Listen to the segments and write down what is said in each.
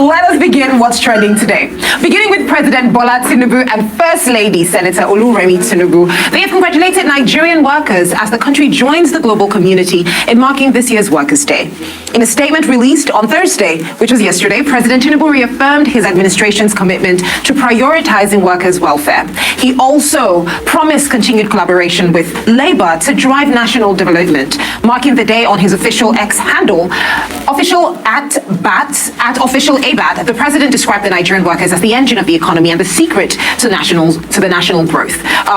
let us begin what's trending today. Beginning with President Bola Tinubu and First Lady Senator Oluremi Tinubu, they have congratulated Nigerian workers as the country joins the global community in marking this year's Workers' Day. In a statement released on Thursday, which was yesterday, President Tinubu reaffirmed his administration's commitment to prioritizing workers' welfare. He also promised continued collaboration with Labour to drive national development, marking the day on his official X handle, official at official Abati. The president described the Nigerian workers as the engine of the economy and the secret to the national growth.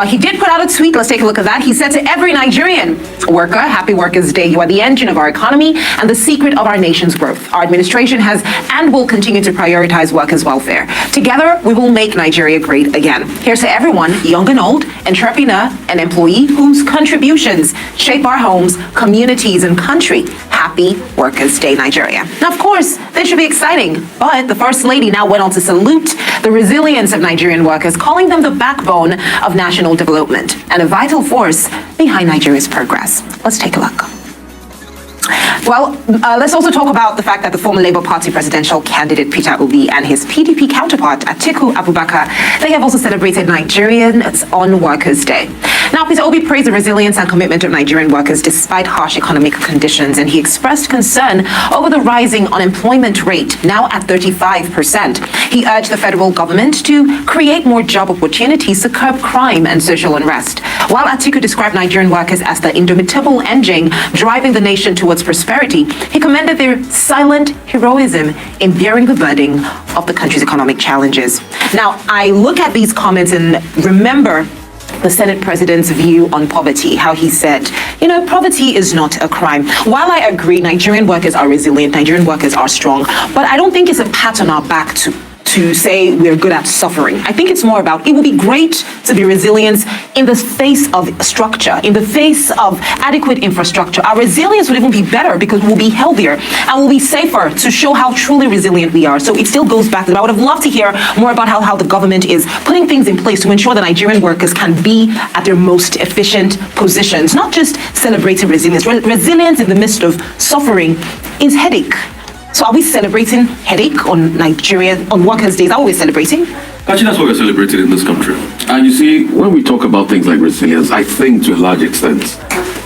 He did put out a tweet. Let's take a look at that. He said to every Nigerian worker, happy Workers' Day. You are the engine of our economy and the secret of our nation's growth. Our administration has and will continue to prioritize workers' welfare. Together, we will make Nigeria great again. Here's to everyone, young and old, entrepreneur and employee, whose contributions shape our homes, communities, and country. Happy Workers' Day, Nigeria. Now, of course, this should be exciting, but the First Lady now went on to salute the resilience of Nigerian workers, calling them the backbone of national development and a vital force behind Nigeria's progress. Let's take a look. Well, let's also talk about the fact that the former Labour Party presidential candidate Peter Obi and his PDP counterpart Atiku Abubakar, they have also celebrated Nigerians on Workers' Day. Now, Peter Obi praised the resilience and commitment of Nigerian workers despite harsh economic conditions, and he expressed concern over the rising unemployment rate, now at 35%. He urged the federal government to create more job opportunities to curb crime and social unrest. While Atiku described Nigerian workers as the indomitable engine driving the nation towards prosperity, he commended their silent heroism in bearing the burden of the country's economic challenges. Now, I look at these comments and remember the Senate President's view on poverty, how he said, poverty is not a crime. While I agree Nigerian workers are resilient, Nigerian workers are strong, but I don't think it's a pat on our back to say we're good at suffering. I think it's more about, it would be great to be resilient in the face of structure, in the face of adequate infrastructure. Our resilience would even be better because we'll be healthier and we'll be safer to show how truly resilient we are. So it still goes back to that. I would have loved to hear more about how the government is putting things in place to ensure that Nigerian workers can be at their most efficient positions, not just celebrating resilience. Resilience in the midst of suffering is headache. So are we celebrating headache on Workers' Day? Is that what we're celebrating? Actually, that's what we're celebrating in this country. And you see, when we talk about things like resilience, I think to a large extent,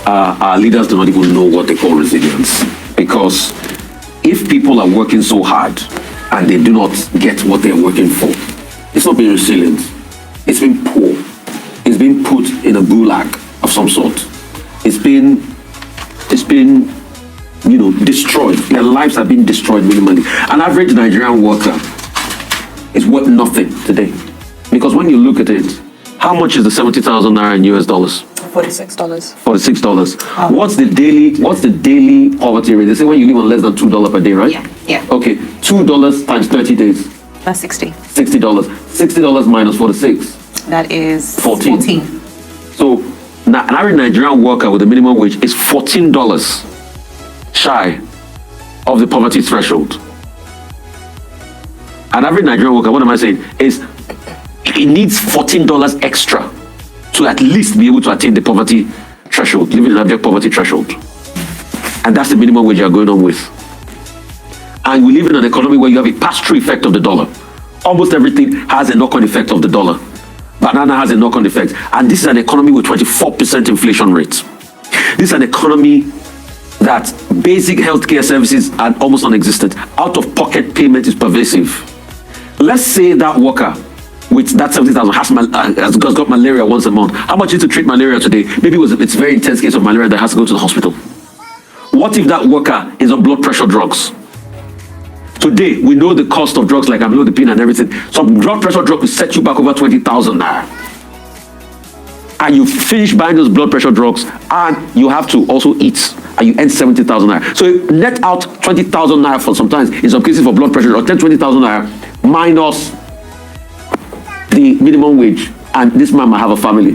our leaders do not even know what they call resilience. Because if people are working so hard and they do not get what they're working for, it's not being resilient. It's been poor. It's been put in a gulag of some sort. It's been destroyed. Their lives have been destroyed minimally. An average Nigerian worker is worth nothing today. Because when you look at it, how much is the 70,000 naira in US dollars? $46. $46. Oh. What's the daily poverty rate? They say when you live on less than $2 per day, right? Yeah. Okay, $2 times 30 days. That's $60. $60. $60 minus 46. That is 14. So now an average Nigerian worker with a minimum wage is $14 shy of the poverty threshold. An average Nigerian worker, what am I saying, is it needs $14 extra to at least be able to attain the poverty threshold, living in abject poverty threshold. And that's the minimum wage you're going on with. And we live in an economy where you have a pass-through effect of the dollar. Almost everything has a knock-on effect of the dollar. Banana has a knock-on effect. And this is an economy with 24% inflation rate. This is an economy that basic healthcare services are almost non-existent. Out-of-pocket payment is pervasive. Let's say that worker with that 70,000 has got malaria once a month. How much is to treat malaria today? Maybe it's a very intense case of malaria that has to go to the hospital. What if that worker is on blood pressure drugs? Today, we know the cost of drugs like amlodipine and everything. Some blood pressure drug will set you back over 20,000 naira. And you finish buying those blood pressure drugs and you have to also eat and you earn 70,000 naira. So you net out 20,000 naira for sometimes, in some cases for blood pressure, or 20,000 naira minus the minimum wage. And this man might have a family.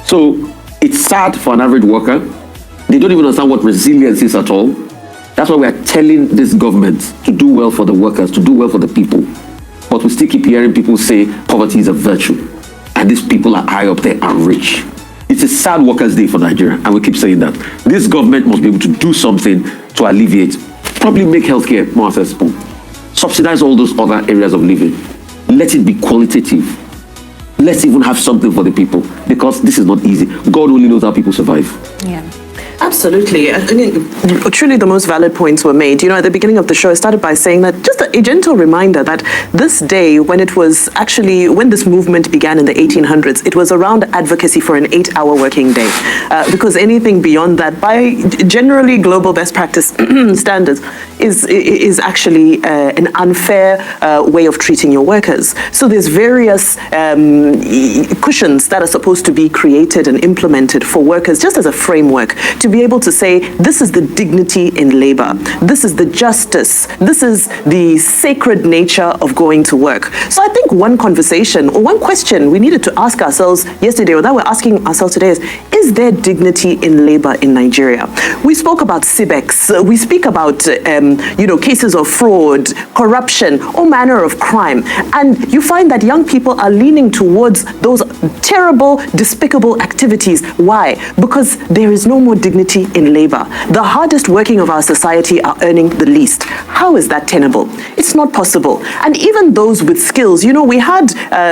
So it's sad for an average worker. They don't even understand what resilience is at all. That's why we are telling this government to do well for the workers, to do well for the people. But we still keep hearing people say poverty is a virtue. And these people are high up there and rich. It's a sad Workers' Day for Nigeria, and we keep saying that. This government must be able to do something to alleviate, probably make healthcare more accessible. Subsidize all those other areas of living. Let it be qualitative. Let's even have something for the people, because this is not easy. God only knows how people survive. Yeah. Absolutely. I mean, truly the most valid points were made. You know, at the beginning of the show, I started by saying that just a gentle reminder that this day, when this movement began in the 1800s, it was around advocacy for an 8-hour working day. Because anything beyond that, by generally global best practice standards, is actually an unfair way of treating your workers. So there's various cushions that are supposed to be created and implemented for workers, just as a framework, to be able to say, this is the dignity in labor, this is the justice, this is the sacred nature of going to work. So I think one conversation or one question we needed to ask ourselves yesterday, or that we're asking ourselves today, is there dignity in labor in Nigeria? We spoke about CBEX, we speak about cases of fraud, corruption, all manner of crime, and you find that young people are leaning towards those terrible, despicable activities. Why? Because there is no more dignity in labor. The hardest working of our society are earning the least. How is that tenable? It's not possible. And even those with skills, you know, we had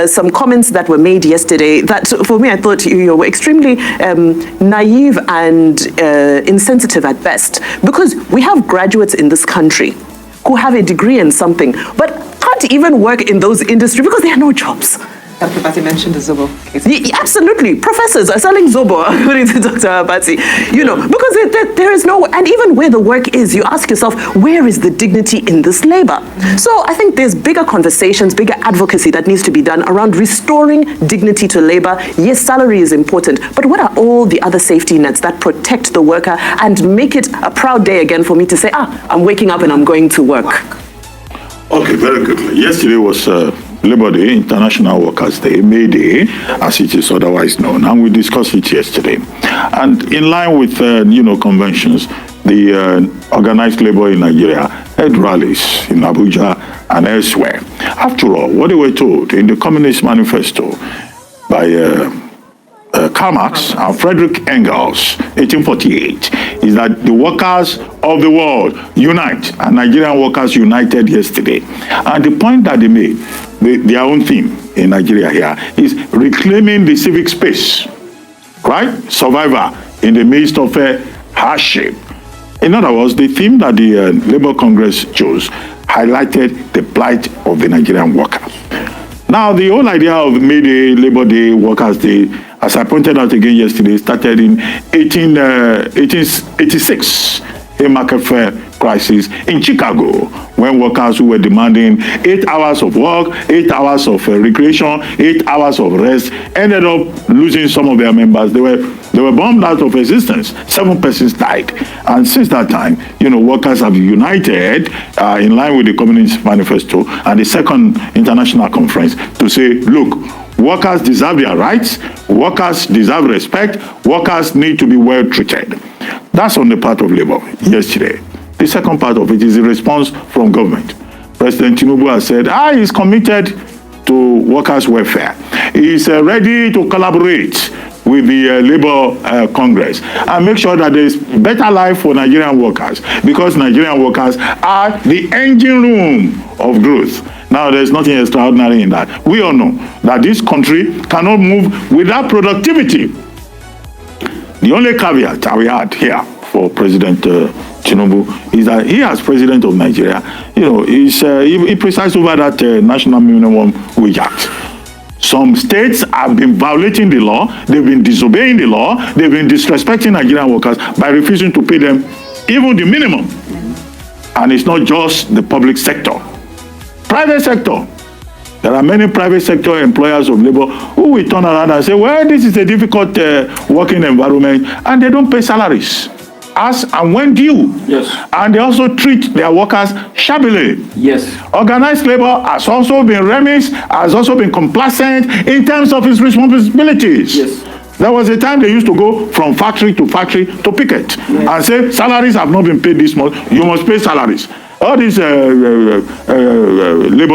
some comments that were made yesterday that, for me, I thought you were extremely naive and insensitive at best, because we have graduates in this country who have a degree in something, but can't even work in those industries because there are no jobs. Dr. Abati mentioned the Zobo case. Absolutely. Professors are selling Zobo, according to Dr. Abati. You know, because there is no, and even where the work is, you ask yourself, where is the dignity in this labor? So I think there's bigger conversations, bigger advocacy that needs to be done around restoring dignity to labor. Yes, salary is important, but what are all the other safety nets that protect the worker and make it a proud day again for me to say, I'm waking up and I'm going to work? Okay, very good. Yesterday was Labor Day, International Workers' Day, May Day, as it is otherwise known, and we discussed it yesterday. And in line with, conventions, the organized labor in Nigeria held rallies in Abuja and elsewhere. After all, what they were told in the Communist Manifesto by Karl Marx and Friedrich Engels, 1848, is that the workers of the world unite, and Nigerian workers united yesterday. And the point that they made, their own theme in Nigeria here, is reclaiming the civic space, right? Survivor in the midst of a hardship. In other words, the theme that the Labour Congress chose highlighted the plight of the Nigerian worker. Now, the whole idea of May Day, Labor Day, Workers' Day, as I pointed out again yesterday, started in 1886, a market fair crisis in Chicago, when workers who were demanding 8 hours of work, 8 hours of recreation, 8 hours of rest, ended up losing some of their members. They were bombed out of existence. 7 persons died. And since that time, workers have united in line with the Communist Manifesto and the Second International Conference to say, look, workers deserve their rights, workers deserve respect, workers need to be well treated. That's on the part of labor yesterday. The second part of it is the response from government. President Tinubu has said, he's committed to workers' welfare. He's ready to collaborate with the Labour Congress and make sure that there's better life for Nigerian workers, because Nigerian workers are the engine room of growth. Now, there's nothing extraordinary in that. We all know that this country cannot move without productivity. The only caveat that we had here for President Tinubu is that he, as president of Nigeria, he presides over that National Minimum Wage Act. Some states have been violating the law, they've been disobeying the law, they've been disrespecting Nigerian workers by refusing to pay them even the minimum. And it's not just the public sector. Private sector. There are many private sector employers of labor who will turn around and say, well, this is a difficult working environment, and they don't pay salaries as and when due. Yes. And they also treat their workers shabbily. Yes. Organized labor has also been remiss, has also been complacent in terms of its responsibilities. Yes. There was a time they used to go from factory to picket and say, salaries have not been paid this month, you must pay salaries. All these labor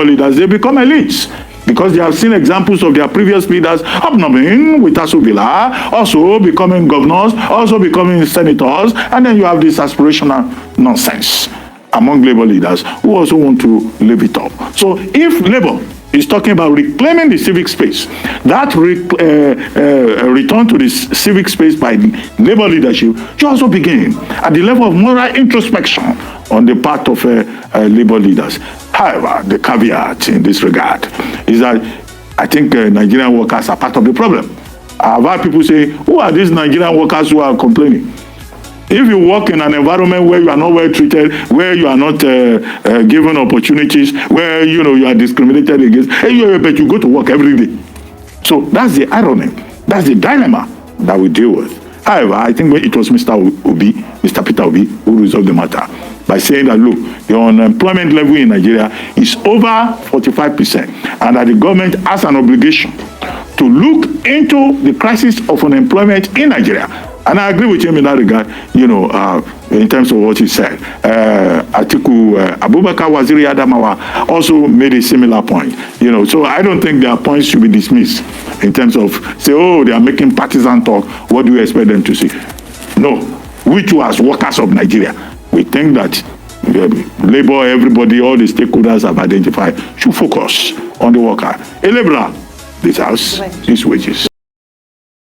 leaders, they become elites because they have seen examples of their previous leaders hobnobbing with Asubila, also becoming governors, also becoming senators, and then you have this aspirational nonsense. among labor leaders who also want to live it up. So if labor is talking about reclaiming the civic space, that return to the civic space by labor leadership should also begin at the level of moral introspection on the part of labor leaders. However, the caveat in this regard is that I think Nigerian workers are part of the problem. I've heard people say, who are these Nigerian workers who are complaining? If you work in an environment where you are not well treated, where you are not given opportunities, where you are discriminated against, but you go to work every day. So that's the irony. That's the dilemma that we deal with. However, I think it was Mr. Peter Obi, who resolved the matter by saying that, look, the unemployment level in Nigeria is over 45%, and that the government has an obligation to look into the crisis of unemployment in Nigeria. And I agree with him in that regard, in terms of what he said. Atiku Abubakar Waziri Adamawa also made a similar point. So I don't think their points should be dismissed in terms of, say, oh, they are making partisan talk. What do you expect them to say? No. We too, as workers of Nigeria, we think that labor, everybody, all the stakeholders have identified, should focus on the worker. A laborer deserves his wages.